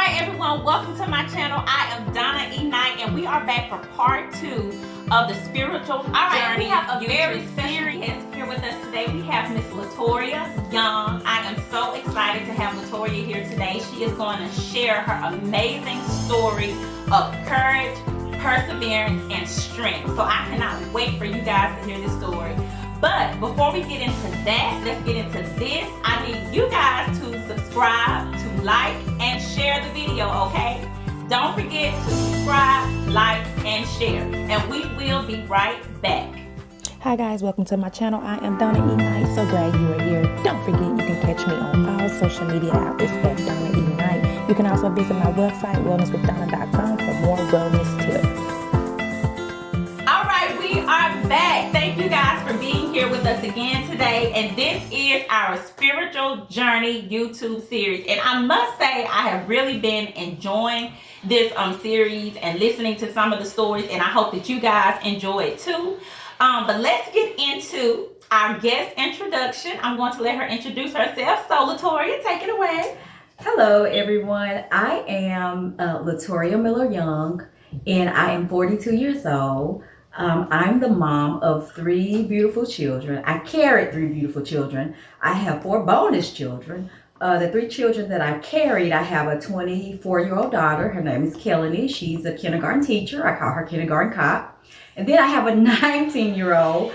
right, everyone, welcome to my channel. I am Donna E. Knight, and we are back for part 2 of the spiritual journey. We have a very special guest here with us today. We have Miss Latoria Young. I am so excited to have Latoria here today. She is going to share her amazing story of courage, perseverance, and strength. So I cannot wait for you guys to hear this story. But before we get into that, let's get into this. I need you guys to subscribe, to like, and share the video, okay? Don't forget to subscribe, like, and share. And we will be right back. Hi guys, welcome to my channel. I am Donna E. Knight. So glad you are here. Don't forget you can catch me on all social media outlets at Donna E. Knight. You can also visit my website, wellnesswithdonna.com, for more wellness tips. All right, we are back. Thank you guys for being here with us again today. And this is our Spiritual Journey YouTube series. And I must say, I have really been enjoying this series and listening to some of the stories. And I hope that you guys enjoy it too. But let's get into our guest introduction. I'm going to let her introduce herself. So Latoria, take it away. Hello everyone, I am Latoria Miller Young, and I am 42 years old. I'm the mom of 3 beautiful children. I carried 3 beautiful children. I have 4 bonus children. The 3 children that I carried, I have a 24-year-old daughter. Her name is Kelly. She's a kindergarten teacher. I call her kindergarten cop. And then I have a 19-year-old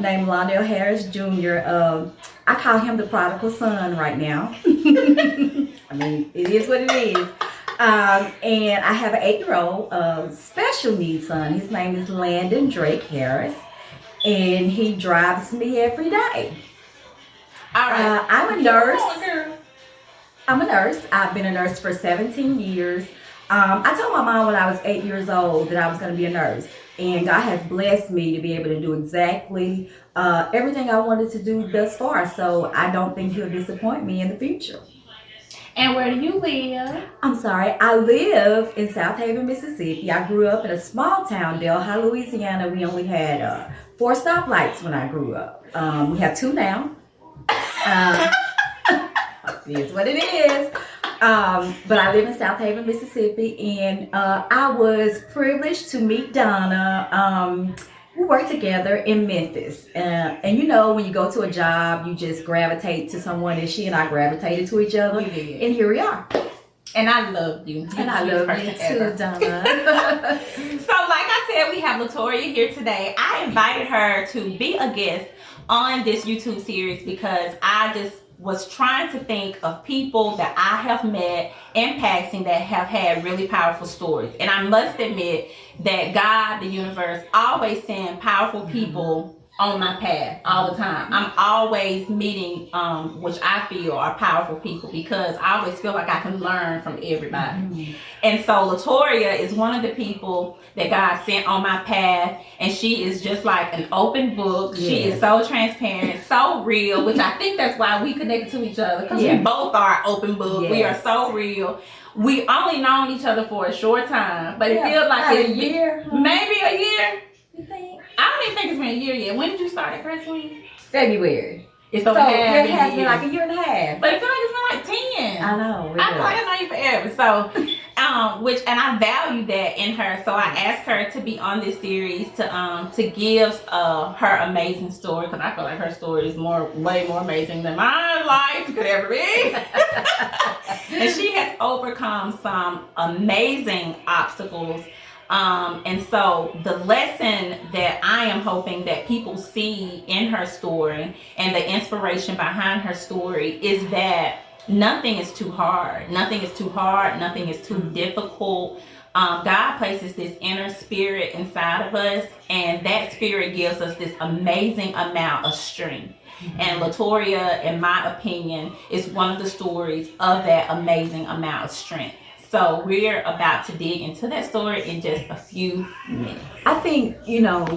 named Lionel Harris Jr. I call him the prodigal son right now. I mean, it is what it is. And I have an 8-year-old special needs son. His name is Landon Drake Harris, and he drives me every day. All right. I'm a nurse. I'm a nurse. I've been a nurse for 17 years. I told my mom when I was 8 years old that I was going to be a nurse, and God has blessed me to be able to do exactly everything I wanted to do thus far. So I don't think He'll disappoint me in the future. And where do you live? I'm sorry, I live in South Haven, Mississippi. I grew up in a small town, Delhi, Louisiana. We only had 4 stoplights when I grew up. We have 2 now. It is what it is. But I live in South Haven, Mississippi, and I was privileged to meet Donna. We worked together in Memphis. And you know, when you go to a job, you just gravitate to someone, and she and I gravitated to each other. And here we are. And I love you. And I love you too, Donna. So like I said, we have Latoria here today. I invited her to be a guest on this YouTube series because I just was trying to think of people that I have met in passing that have had really powerful stories. And I must admit that God, the universe, always send powerful people on my path all the time. I'm always meeting, which I feel are powerful people, because I always feel like I can learn from everybody. And so Latoria is one of the people that God sent on my path, and she is just like an open book. Yes. She is so transparent, so real, which I think that's why we connected to each other, because we both are open book. Yes. We are so real. We only known each other for a short time, but it feels like a year. Maybe a year. You think? I don't even think it's been a year yet. When did you start at Crestwing? February. So it has been like a year and a half. But I feel like it's been like 10. I know. I feel like I know you forever. So, and I value that in her. So I asked her to be on this series to give her amazing story, because I feel like her story is way more amazing than my life could ever be. And she has overcome some amazing obstacles. And so the lesson that I am hoping that people see in her story and the inspiration behind her story is that nothing is too hard. Nothing is too hard. Nothing is too difficult. God places this inner spirit inside of us, and that spirit gives us this amazing amount of strength. And Latoria, in my opinion, is one of the stories of that amazing amount of strength. So we're about to dig into that story in just a few minutes. I think,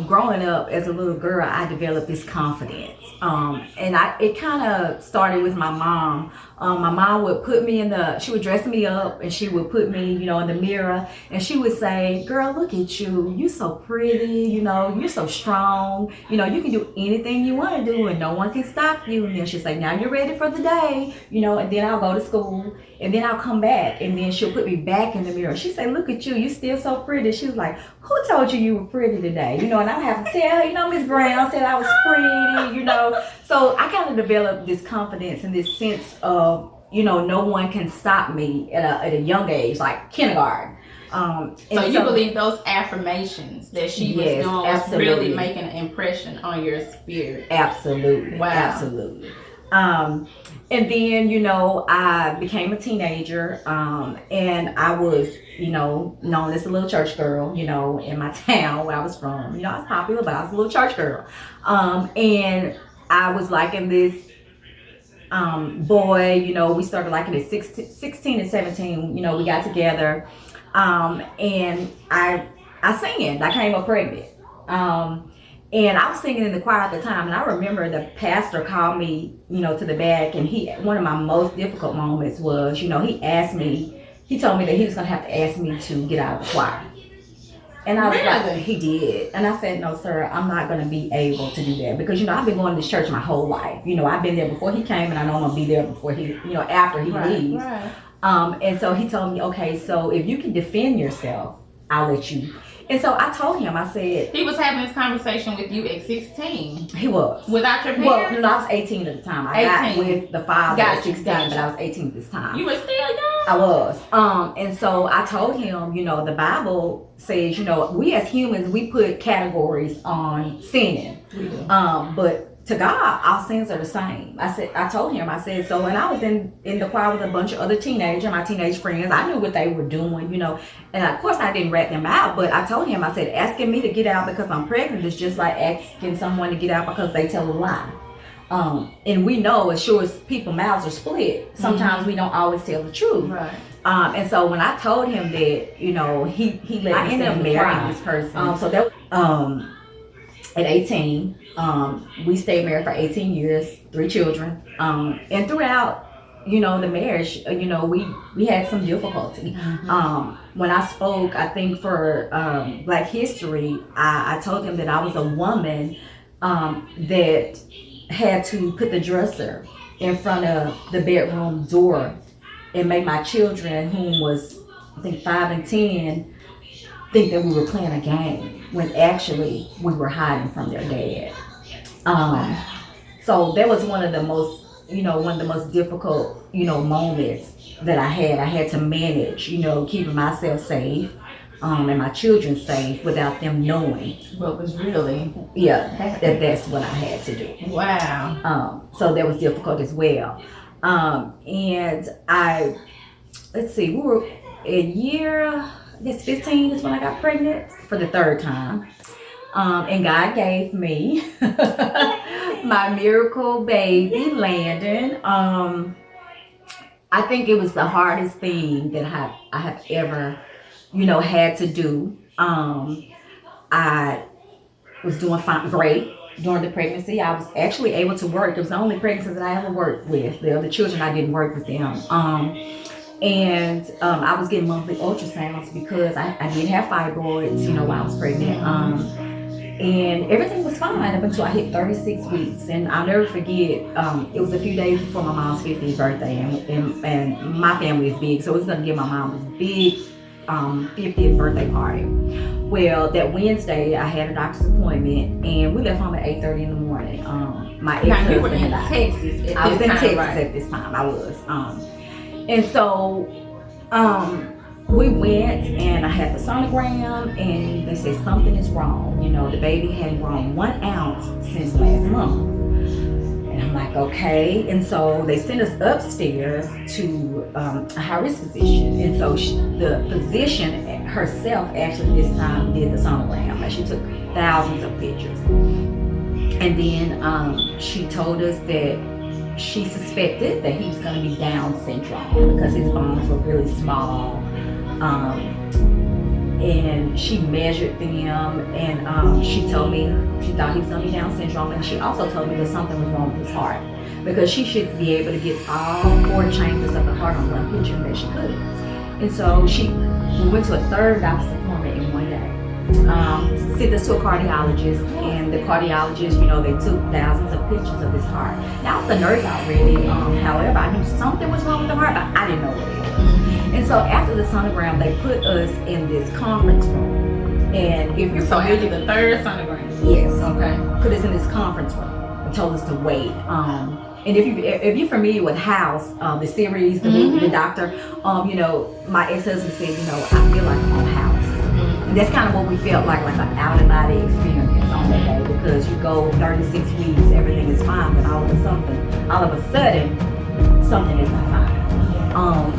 growing up as a little girl, I developed this confidence. And it kind of started with my mom. My mom would she would dress me up, and she would put me, in the mirror, and she would say, "Girl, look at you. You're so pretty, you're so strong. You can do anything you want to do, and no one can stop you." And then she'd say, "Now you're ready for the day," and then I'll go to school. And then I'll come back, and then she'll put me back in the mirror. She say, "Look at you, you still so pretty." She was like, "Who told you you were pretty today?" You know, and I have to tell her, Miss Brown said I was pretty, So I kind of developed this confidence and this sense of, no one can stop me at a young age, like kindergarten. So you believe those affirmations that she was doing was really making an impression on your spirit? Absolutely. Wow. Absolutely. And then, I became a teenager, and I was, known as a little church girl, in my town where I was from. I was popular, but I was a little church girl. And I was liking this boy, we started liking at 16 and 17, we got together. And I sang. I came up pregnant. And I was singing in the choir at the time, and I remember the pastor called me, to the back, and one of my most difficult moments was, he told me that he was going to have to ask me to get out of the choir. And I was like, he did. And I said, "No, sir, I'm not going to be able to do that." Because, I've been going to this church my whole life. I've been there before he came, and I know I'm going to be there before after he leaves. Right. And so he told me, "Okay, so if you can defend yourself, I'll let you." And so I told him, I said... He was having this conversation with you at 16? He was. Without your parents? Well, I was 18 at the time. I got with the father at 16, but I was 18 at this time. You were still young? I was. And so I told him, the Bible says, we as humans, we put categories on sinning. We do. But to God, all sins are the same. I told him, so, and I was in the choir with a bunch of other my teenage friends. I knew what they were doing, and of course I didn't rat them out, but I told him, asking me to get out because I'm pregnant is just like asking someone to get out because they tell a lie. And we know as sure as people's mouths are split, sometimes we don't always tell the truth. Right. And so when I told him that, he let me marry this person. So that at 18, we stayed married for 18 years, 3 children. And throughout, the marriage, we had some difficulty. Mm-hmm. When I spoke, I think for Black History, I told him that I was a woman that had to put the dresser in front of the bedroom door and make my children, whom was, I think, 5 and 10, think that we were playing a game when actually we were hiding from their dad. So that was one of the most difficult, moments that I had. I had to manage, keeping myself safe, and my children safe without them knowing. What was really? Yeah, that's what I had to do. Wow. So that was difficult as well. And we were a year, I guess 15 is when I got pregnant for the 3rd time. And God gave me my miracle baby, Landon. I think it was the hardest thing that I have ever, had to do. I was doing great during the pregnancy. I was actually able to work. It was the only pregnancy that I ever worked with. The other children, I didn't work with them. And I was getting monthly ultrasounds because I did have fibroids, while I was pregnant. And everything was fine up until I hit 36 weeks. And I'll never forget, it was a few days before my mom's 50th birthday. And my family is big, so it was going to give my mom this big 50th birthday party. Well, that Wednesday, I had a doctor's appointment, and we left home at 8:30 in the morning. My ex-husband you were in and I. Texas. I was in Texas right? at this time. I was. And so we went, and I had the sonogram, and they said something is wrong. The baby hadn't grown 1 ounce since last month. And I'm like, okay. And so they sent us upstairs to a high-risk physician. And so the physician herself actually this time did the sonogram. And she took thousands of pictures. And then she told us that she suspected that he was going to be Down syndrome because his bones were really small. And she measured them, and she told me she thought he was going to be Down syndrome. And she also told me that something was wrong with his heart because she should be able to get all 4 chambers of the heart on one picture, that she couldn't. And so we went to a 3rd doctor's appointment in 1 day. sent us to a cardiologist, and the cardiologist, you know, they took thousands of pictures of his heart. Now, I was a nurse already. However, I knew something was wrong with the heart, but I didn't know what it was. And so after the sonogram, they put us in this conference room. And if you're So familiar, after the third sonogram? yes, Okay. put us in this conference room and told us to wait. And if you're familiar with House, the series, the movie, the doctor, you know, my ex-husband said, you know, I feel like I'm on House. And that's kind of what we felt like an out-of-body experience on that day, because you go 36 weeks, everything is fine, but all of a sudden, something is not fine.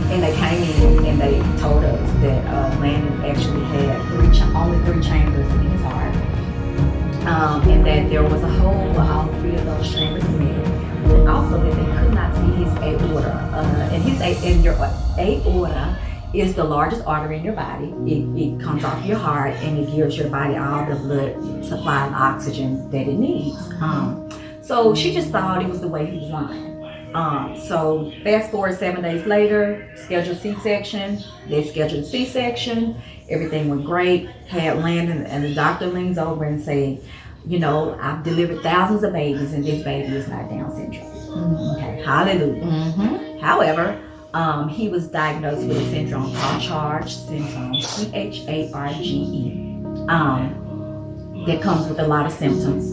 And they came in and they told us that Landon actually had only three chambers in his heart, and that there was a hole where all three of those chambers met, and also that they could not see his aorta. And your aorta is the largest artery in your body. It comes off your heart and it gives your body all the blood supply and oxygen that it needs. So she just thought it was the way he was lying. So fast forward 7 days later, scheduled C-section. They scheduled C-section. Everything went great. Had Landon, and the doctor leans over and said, you know, I've delivered thousands of babies and this baby is not Down syndrome. Okay, hallelujah. However, he was diagnosed with a syndrome called Charge syndrome, CHARGE, that comes with a lot of symptoms,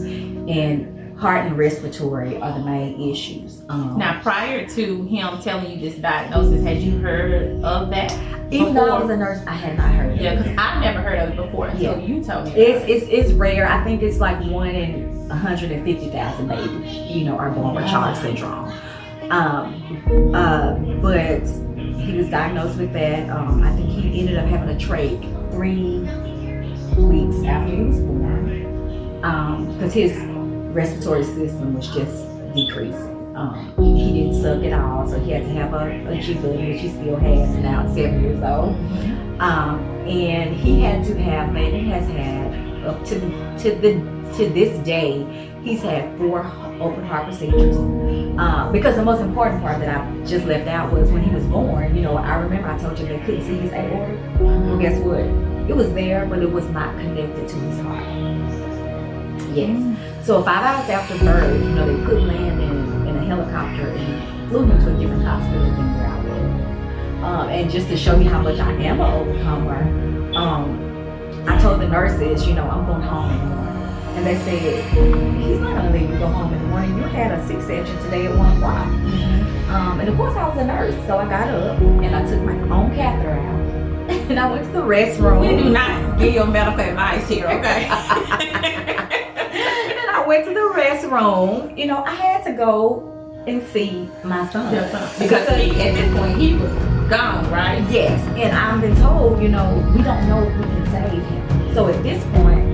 and heart and respiratory are the main issues. Now, prior to him telling you this diagnosis, had you heard of that? Even though I was a nurse, I had not heard of it. Yeah, because I never heard of it before until you told me. It's rare. I think it's like 1 in 150,000 babies, you know, are born with Charge syndrome. But he was diagnosed with that. I think he ended up having a trach 3 weeks after he was born, because his respiratory system was just decreasing. He didn't suck at all, so he had to have a G-bud, which he still has now at 7 years old. And he had to have, Landon has had up to this day, he's had 4 open heart procedures. Because the most important part that I just left out was when he was born, you know, I remember I told you they couldn't see his aorta. Well, guess what? It was there, but it was not connected to his heart. Yes. So 5 hours after birth, you know, they put Landon in a helicopter and flew him to a different hospital than where I was. And just to show you how much I am an overcomer, I told the nurses, you know, I'm going home in the morning. And they said, he's not going to leave you go home in the morning. You had a C-section today at 1 o'clock. And of course I was a nurse, so I got up and I took my own catheter out. And I went to the restroom. We do not give your medical advice here, okay? And I went to the restroom. You know, I had to go and see my son. Because at this point he was gone, right? Yes, and I've been told, you know, we don't know if we can save him. So at this point,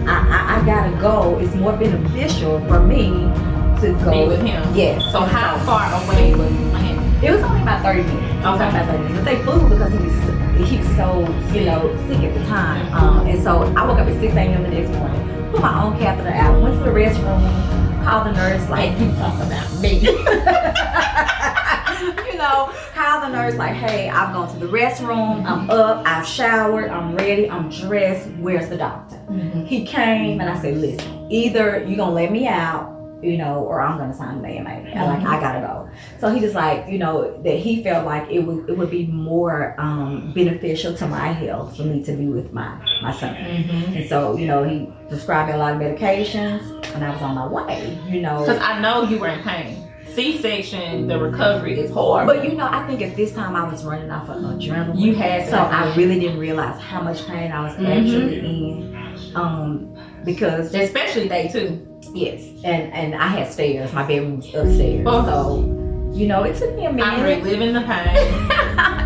I gotta go. It's more beneficial for me to go be with him. Yes. So how far away was Landon? It was only about 30 minutes. But they flew because he was so, you know, sick at the time. And so I woke up at 6 a.m. the next morning, put my own catheter out, went to the restroom, called the nurse, like, you talking about me. you know, called the nurse like, hey, I've gone to the restroom, I'm up, I've showered, I'm ready, I'm dressed, where's the doctor? He came and I said, listen, either you're gonna let me out, you know, or I'm gonna sign an AMA. Like, I gotta go. So he was like, you know, that he felt like it would be more beneficial to my health for me to be with my son. And so, you know, he prescribed me a lot of medications and I was on my way, you know. Because I know you were in pain. C-section, the recovery is hard. But you know, I think at this time I was running off of adrenaline. You had so I really didn't realize how much pain I was actually in. Because especially day 2. Yes, and I had stairs. My bedroom was upstairs. So, you know, it took me a minute. I'm reliving the pain.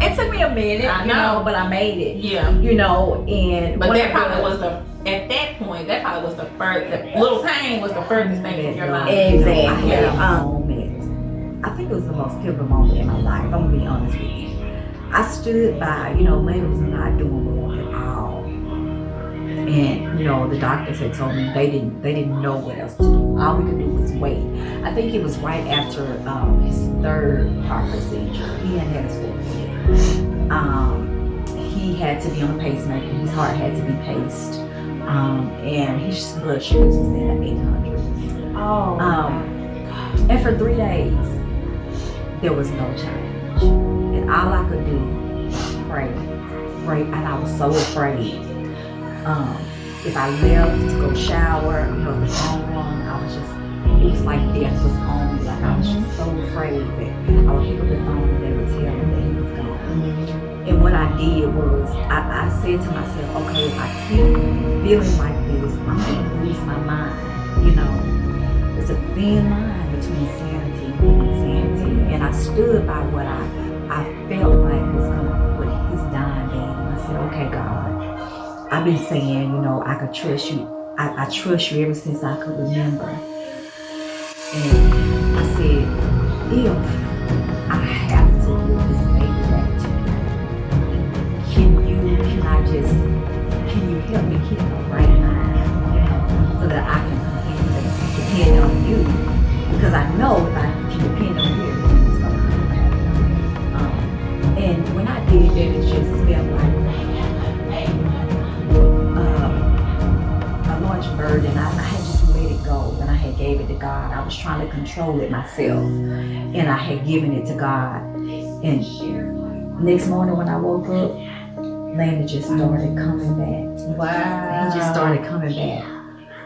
It took me a minute, I know. you know, but I made it. Yeah. You know, and but that probably was at that point, that probably was the little pain was the furthest thing from your life. Exactly. I had a moment. I think it was the most pivotal moment in my life. I'm gonna be honest with you. I stood by, you know, Landon was not doing well at all. And, you know, the doctors had told me they didn't know what else to do. All we could do was wait. I think it was right after his 3rd heart procedure. He hadn't had his 4th yet. He had to be on a pacemaker. His heart had to be paced. And his blood sugars was in the 800s. Oh. And for 3 days, there was no change. And all I could do was pray. And I was so afraid. If I left to go shower, if the phone rung, it was like death was on me. Like I was just so afraid that I would pick up the phone and they would tell me that he was gone. And what I did was, I said to myself, okay, if I keep feeling like this, I'm going to lose my mind. You know, it's a thin line between sanity and insanity. And I stood by what I felt like was coming with his dying day. And I said, okay, God, I've been saying, you know, I could trust you. I trust you ever since I could remember. And I said, if I have to give this baby back to you, can you help me keep my right mind, you know, so that I can continue to depend on you? Because I know if I can depend on you, everything's going to be okay. And when I did that, it just felt like a large burden. I had just let it go, and I had gave it to God. I was trying to control it myself, and I had given it to God. And next morning when I woke up, Landon just started coming back. Wow. He just started coming back.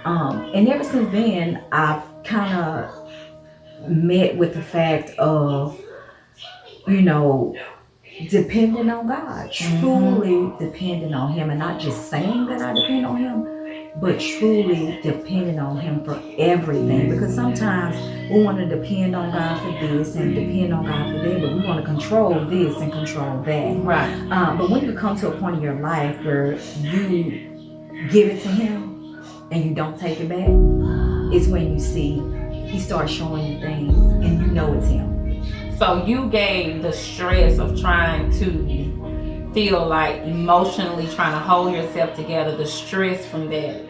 And ever since then, I've kind of met with the fact of, you know, depending on God, truly depending on Him, and not just saying that I depend on Him, but truly depending on Him for everything. Because sometimes we want to depend on God for this and depend on God for that, but we want to control this and control that. Right. But when you come to a point in your life where you give it to Him and you don't take it back, it's when you see He starts showing you things and you know it's Him. So you gave the stress of trying to feel like emotionally trying to hold yourself together, the stress from that,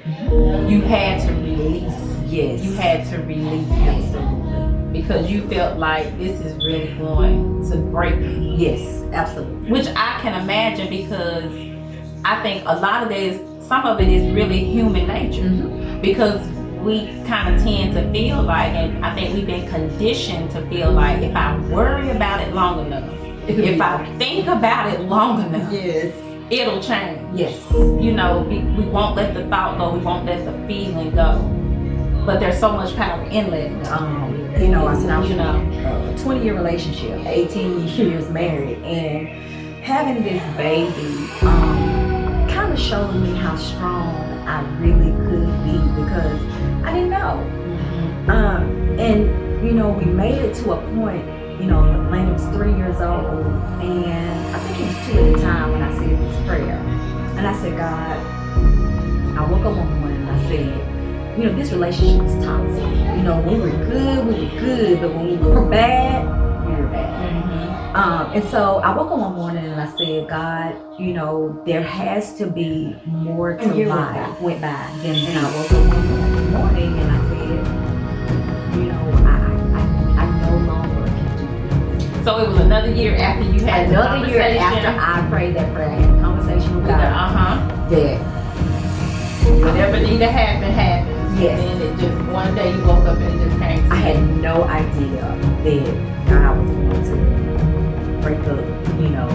you had to release. Yes. You had to release absolutely. Because you felt like this is really going to break me. Yes, absolutely. Which I can imagine, because I think a lot of this, some of it is really human nature. Because we kind of tend to feel like, and I think we've been conditioned to feel like, if I worry about it long enough, if I think about it long enough, yes, it'll change. yes. You know, we won't let the thought go, we won't let the feeling go. But there's so much power in letting go. You know, I said I was in a 20-year relationship, 18 years married, and having this baby kind of showed me how strong I really could be, because I didn't know. And you know, we made it to a point, you know, Landon was 3 years old, and I think he was 2 at the time when I said this prayer. And I said, God, I woke up one morning and I said, you know, this relationship is toxic. You know, when we were good, but when we were bad, we were bad. And so I woke up one morning and I said, God, you know, there has to be more to life. Went by. And I woke up one morning and I said, you know, I no longer can do this. So it was another year after you had Another year after I prayed that prayer, I had a conversation with God. That whatever needed to happen, happened. Yes. And then it just, one day you woke up and it just came to I had no idea that God was going to break up, you know,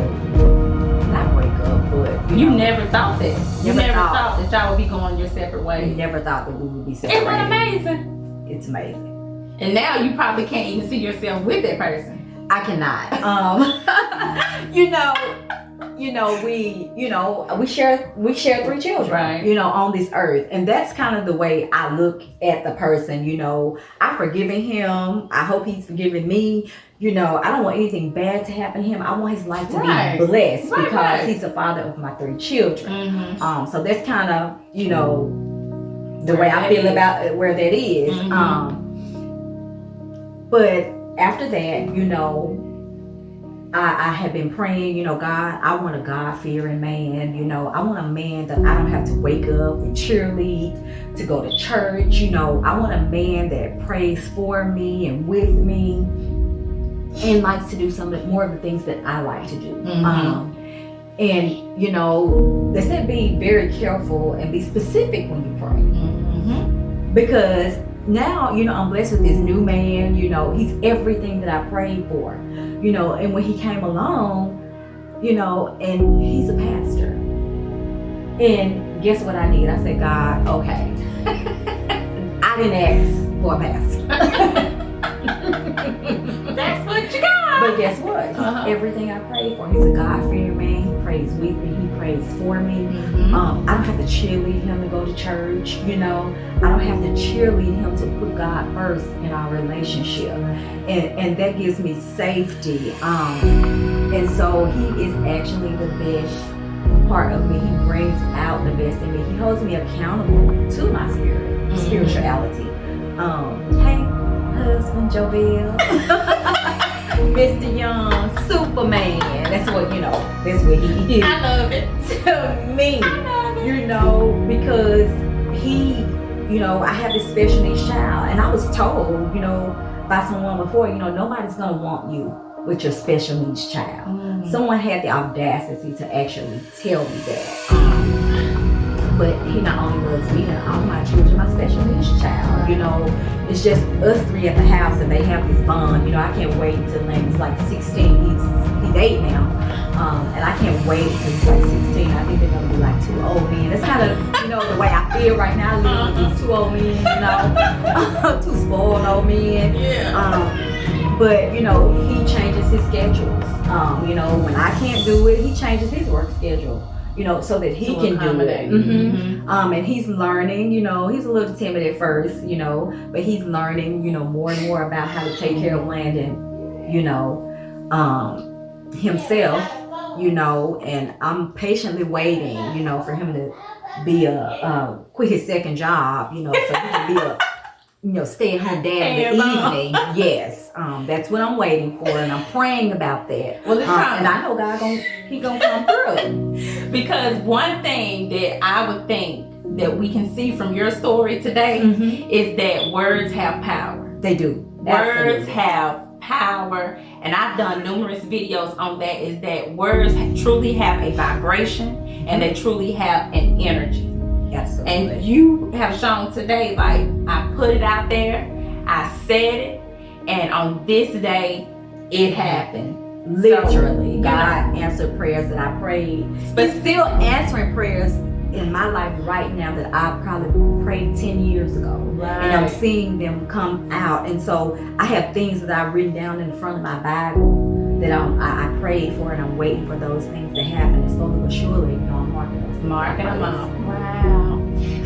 not break up, but you never thought that. You never thought that y'all would be going your separate ways. We never thought that we would be separated. Isn't that amazing? It's amazing. And now you probably can't even see yourself with that person. I cannot. we share 3 children, right? You know, on this earth, and that's kind of the way I look at the person. You know, I've forgiven him. I hope he's forgiven me. You know, I don't want anything bad to happen to him. I want his life to be blessed because he's the father of my 3 children. So that's kind of, you know, the way I feel about where that is. But after that, you know, I have been praying, you know, God, I want a God-fearing man. You know, I want a man that I don't have to wake up and cheerlead to go to church. You know, I want a man that prays for me and with me and likes to do some more of the things that I like to do. And you know, they said be very careful and be specific when you pray. Because now, you know, I'm blessed with this new man, you know, he's everything that I prayed for, you know, and when he came along, you know, and he's a pastor. And guess what I need? I said, God, okay. I didn't ask for a pastor. That's what you got. But guess what? He's everything I prayed for. He's a God-fearing man. He prays with me. He prays for me. I don't have to cheerlead him to go to church. You know, I don't have to cheerlead him to put God first in our relationship, and that gives me safety. And so he is actually the best part of me. He brings out the best in me. He holds me accountable to my spirituality. Hey, husband Jovel. Mr. Young, Superman. That's what, you know, that's what he is. I love it. To me, I love it. you know, because he, you know, I have this special needs child, and I was told, you know, by someone before, you know, nobody's gonna want you with your special needs child. Someone had the audacity to actually tell me that. But he not only loves me and all my children, my special needs child, you know, it's just us three at the house, and they have this bond. You know, I can't wait until Lane's like 16. He's 8 now, and I can't wait until he's like 16. I think they're gonna be like 2 old men. That's kind of, you know, the way I feel right now, living with these 2 old men, you know, 2 spoiled old men. But you know, he changes his schedules. You know, when I can't do it, he changes his work schedule, you know, so that he can do it. And he's learning, you know, he's a little timid at first, you know, but he's learning, you know, more and more about how to take care of Landon, you know, himself, you know, and I'm patiently waiting, you know, for him to be quit his second job, you know, so he can be a, you know, stay-at-home dad in the evening. Yes, that's what I'm waiting for, and I'm praying about that. Well, it's and I know God he gonna come through. Because one thing that I would think that we can see from your story today is that words have power. They do. Words have power, and I've done numerous videos on that. Is that words truly have a vibration, and they truly have an energy. Absolutely. And you have shown today, like, I put it out there, I said it, and on this day, it happened. Literally, So, God answered prayers that I prayed. He's still answering prayers in my life right now that I probably prayed 10 years ago. Right. And I'm seeing them come out. And so I have things that I've written down in the front of my Bible that I prayed for, and I'm waiting for those things to happen. And slowly but surely, you know, I'm marking them up. Wow.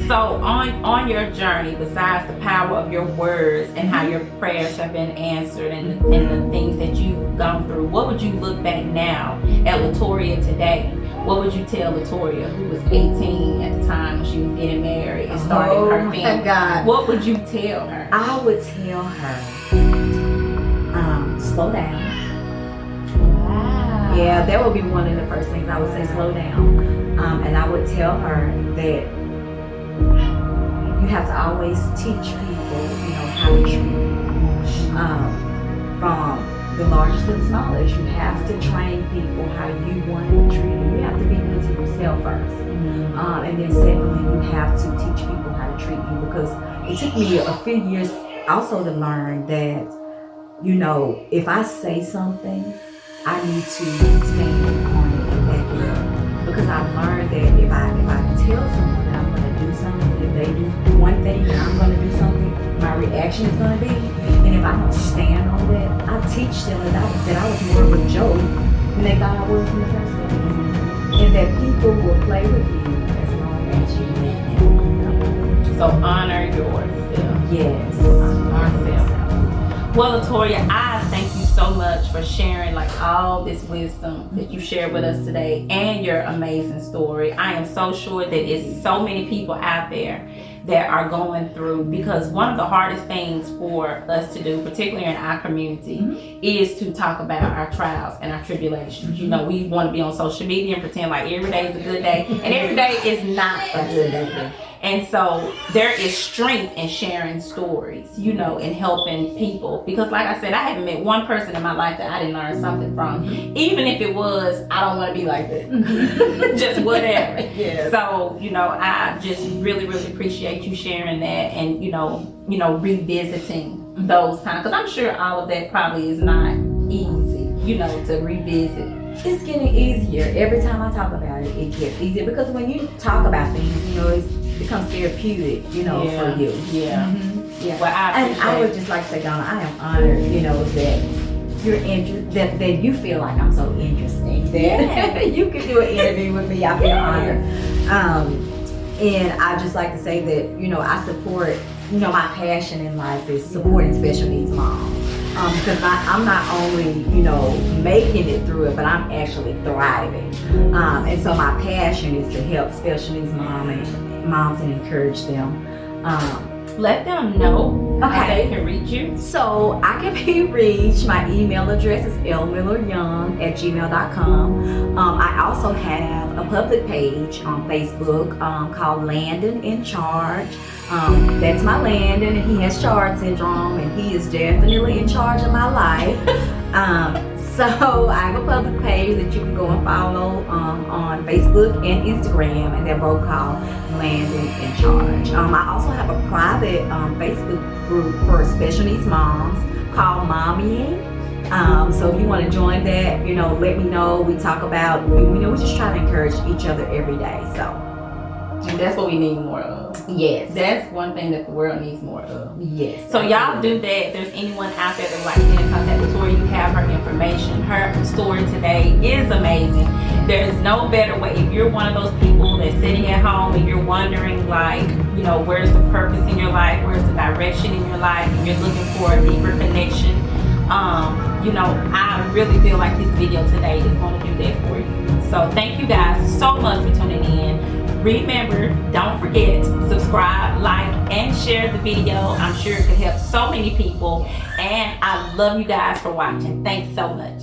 So on your journey, besides the power of your words and how your prayers have been answered and the things that you've gone through, what would you look back now at Latoria today? What would you tell Latoria, who was 18 at the time when she was getting married and starting her family? Oh my God. What would you tell her? I would tell her, slow down. Wow. Yeah, that would be one of the first things I would say, slow down. And I would tell her that you have to always teach people, you know, how to treat you. From the largest to the smallest, you have to train people how you want to be treated. You have to be good to yourself first. And then secondly, you have to teach people how to treat you, because it took me a few years also to learn that, you know, if I say something, I need to stand on it and back it up. Because I learned that if I tell someone that I'm going to do something, if they do one thing and I'm going to do something, my reaction is going to be. And if I don't stand on that, I teach them that I was more of a joke than they thought I was in the first place. And that people will play with you as long as you let them. So honor yourself. Yes. Honor yourself. Well, Latoria, I thank you so much for sharing like all this wisdom that you shared with us today and your amazing story. I am so sure that it's so many people out there that are going through, because one of the hardest things for us to do, particularly in our community, is to talk about our trials and our tribulations. You know, we want to be on social media and pretend like every day is a good day, and every day is not a good day. And so there is strength in sharing stories, you know, and helping people. Because like I said, I haven't met one person in my life that I didn't learn something from. Even if it was, I don't want to be like that. Just whatever. Yes. So, you know, I just really, really appreciate you sharing that and, you know, revisiting those kind of, because I'm sure all of that probably is not easy, you know, to revisit. It's getting easier. Every time I talk about it, it gets easier because when you talk about things, you know, it becomes therapeutic, you know, for you. Yeah. Yeah. Well, I would just like to say, Donna, I am honored, you know, that you're that you feel like I'm so interesting. That you can do an interview with me. I feel honored. And I just like to say that, you know, I support, you know, my passion in life is supporting special needs moms. Because I'm not only, you know, making it through it, but I'm actually thriving. And so my passion is to help special needs moms and encourage them. Let them know how they can reach you. So I can be reached. My email address is lmilleryoung@gmail.com. I also have a public page on Facebook called Landon in Charge. That's my Landon, and he has charge syndrome, and he is definitely in charge of my life. So I have a public page that you can go and follow on Facebook and Instagram, and they're both called Landon in Charge. I also have a private Facebook group for special needs moms called Mommying. So if you want to join that, you know, let me know. We talk about, you know, we just try to encourage each other every day. So, and that's what we need more of. Yes. That's one thing that the world needs more of. Yes. So y'all do that. If there's anyone out there that would like to get in contact with Tori, you have her information. Her story today is amazing. There's no better way. If you're one of those people that's sitting at home and you're wondering, like, you know, where's the purpose in your life? Where's the direction in your life? And you're looking for a deeper connection. You know, I really feel like this video today is going to do that for you. So thank you guys so much for tuning in. Remember, don't forget, subscribe, like, and share the video. I'm sure it could help so many people. And I love you guys for watching. Thanks so much.